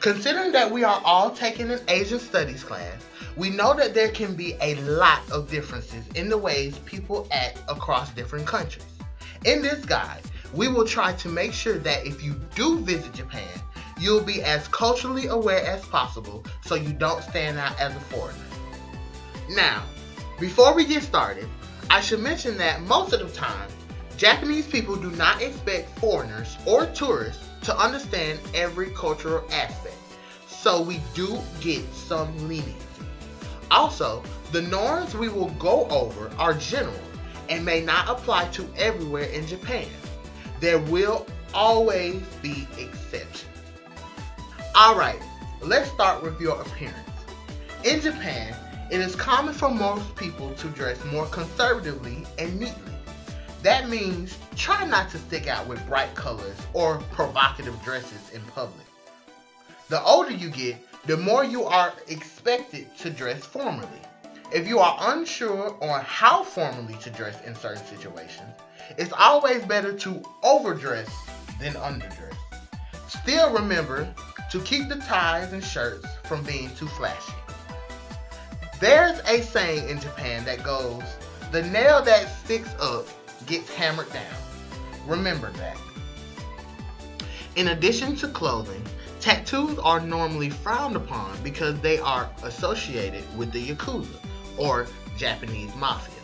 Considering that we are all taking an Asian Studies class, we know that there can be a lot of differences in the ways people act across different countries. In this guide, we will try to make sure that if you do visit Japan, you'll be as culturally aware as possible so you don't stand out as a foreigner. Now, before we get started, I should mention that most of the time, Japanese people do not expect foreigners or tourists to understand every cultural aspect, so we do get some leniency. Also, the norms we will go over are general and may not apply to everywhere in Japan. There will always be exceptions. Alright, let's start with your appearance. In Japan, it is common for most people to dress more conservatively and neatly. That means try not to stick out with bright colors or provocative dresses in public. The older you get, the more you are expected to dress formally. If you are unsure on how formally to dress in certain situations, it's always better to overdress than underdress. Still remember to keep the ties and shirts from being too flashy. There's a saying in Japan that goes, "The nail that sticks up gets hammered down." Remember that. In addition to clothing, tattoos are normally frowned upon because they are associated with the Yakuza, or Japanese mafia.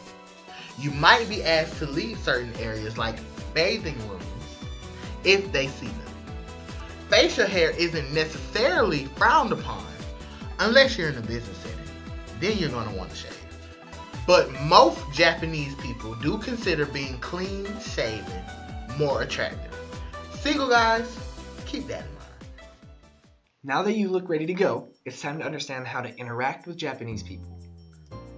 You might be asked to leave certain areas like bathing rooms if they see them. Facial hair isn't necessarily frowned upon unless you're in a business setting. Then you're going to want to shave. But most Japanese people do consider being clean shaven more attractive. Single guys, keep that in mind. Now that you look ready to go, it's time to understand how to interact with Japanese people.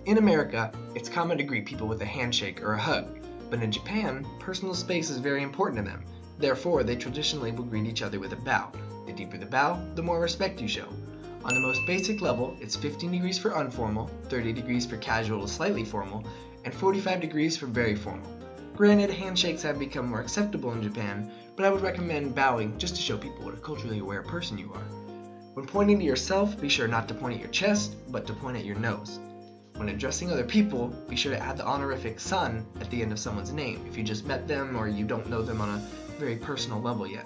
In America, it's common to greet people with a handshake or a hug, but in Japan, personal space is very important to them. Therefore, they traditionally will greet each other with a bow. The deeper the bow, the more respect you show. On the most basic level, it's 15 degrees for informal, 30 degrees for casual to slightly formal, and 45 degrees for very formal. Granted, handshakes have become more acceptable in Japan, but I would recommend bowing just to show people what a culturally aware person you are. When pointing to yourself, be sure not to point at your chest, but to point at your nose. When addressing other people, be sure to add the honorific "san" at the end of someone's name if you just met them or you don't know them on a very personal level yet.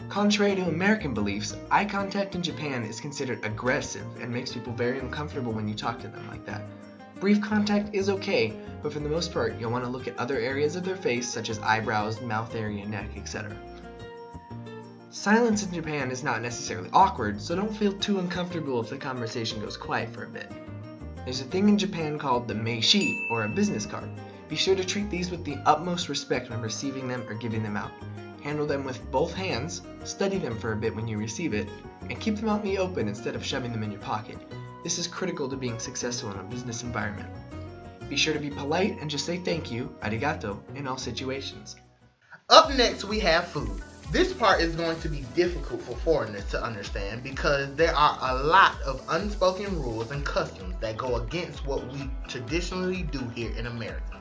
Contrary to American beliefs, eye contact in Japan is considered aggressive and makes people very uncomfortable when you talk to them like that. Brief contact is okay, but for the most part, you'll want to look at other areas of their face such as eyebrows, mouth area, neck, etc. Silence in Japan is not necessarily awkward, so don't feel too uncomfortable if the conversation goes quiet for a bit. There's a thing in Japan called the meishi, or a business card. Be sure to treat these with the utmost respect when receiving them or giving them out. Handle them with both hands, study them for a bit when you receive it, and keep them out in the open instead of shoving them in your pocket. This is critical to being successful in a business environment. Be sure to be polite and just say thank you, arigato, in all situations. Up next we have food. This part is going to be difficult for foreigners to understand because there are a lot of unspoken rules and customs that go against what we traditionally do here in America.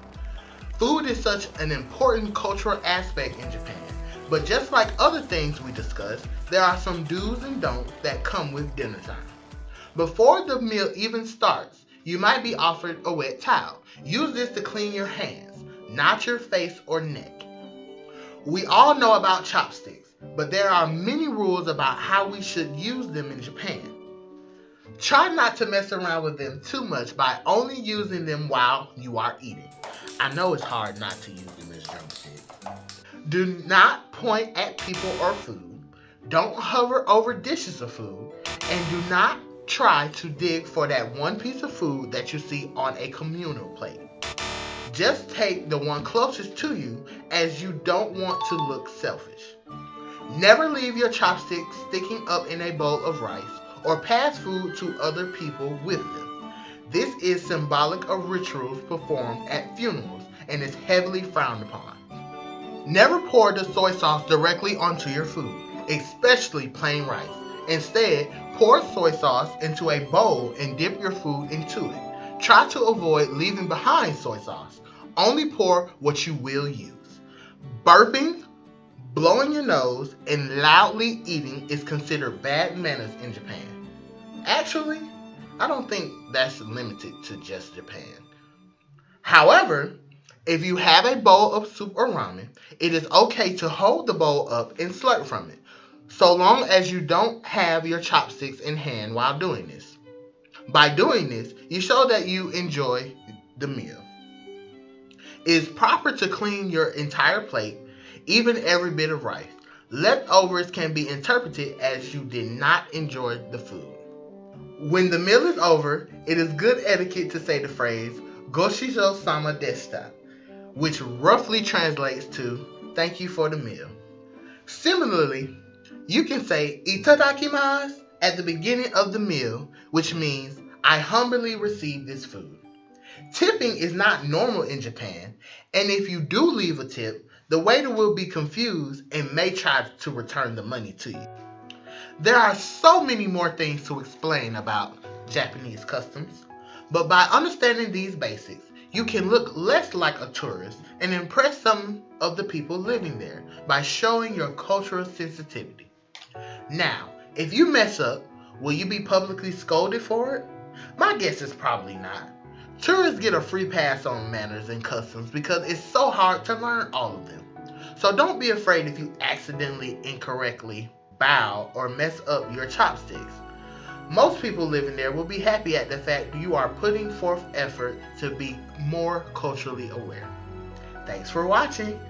Food is such an important cultural aspect in Japan, but just like other things we discussed, there are some do's and don'ts that come with dinner time. Before the meal even starts, you might be offered a wet towel. Use this to clean your hands, not your face or neck. We all know about chopsticks, but there are many rules about how we should use them in Japan. Try not to mess around with them too much by only using them while you are eating. I know it's hard not to use them as drumsticks. Do not point at people or food. Don't hover over dishes of food. And do not try to dig for that one piece of food that you see on a communal plate. Just take the one closest to you, as you don't want to look selfish. Never leave your chopsticks sticking up in a bowl of rice or pass food to other people with them. This is symbolic of rituals performed at funerals and is heavily frowned upon. Never pour the soy sauce directly onto your food, especially plain rice. Instead, pour soy sauce into a bowl and dip your food into it. Try to avoid leaving behind soy sauce. Only pour what you will use. Burping, Blowing your nose and loudly eating is considered bad manners in Japan. Actually, I don't think that's limited to just Japan. However, if you have a bowl of soup or ramen, it is okay to hold the bowl up and slurp from it, so long as you don't have your chopsticks in hand while doing this. By doing this, you show that you enjoy the meal. It is proper to clean your entire plate, even every bit of rice. Leftovers can be interpreted as you did not enjoy the food. When the meal is over, it is good etiquette to say the phrase Goshijo sama deshita, which roughly translates to thank you for the meal. Similarly, you can say itadakimasu at the beginning of the meal, which means I humbly receive this food. Tipping is not normal in Japan, and if you do leave a tip, the waiter will be confused and may try to return the money to you. There are so many more things to explain about Japanese customs, but by understanding these basics, you can look less like a tourist and impress some of the people living there by showing your cultural sensitivity. Now, if you mess up, will you be publicly scolded for it? My guess is probably not. Tourists get a free pass on manners and customs because it's so hard to learn all of them. So don't be afraid if you accidentally incorrectly bow or mess up your chopsticks. Most people living there will be happy at the fact you are putting forth effort to be more culturally aware. Thanks for watching.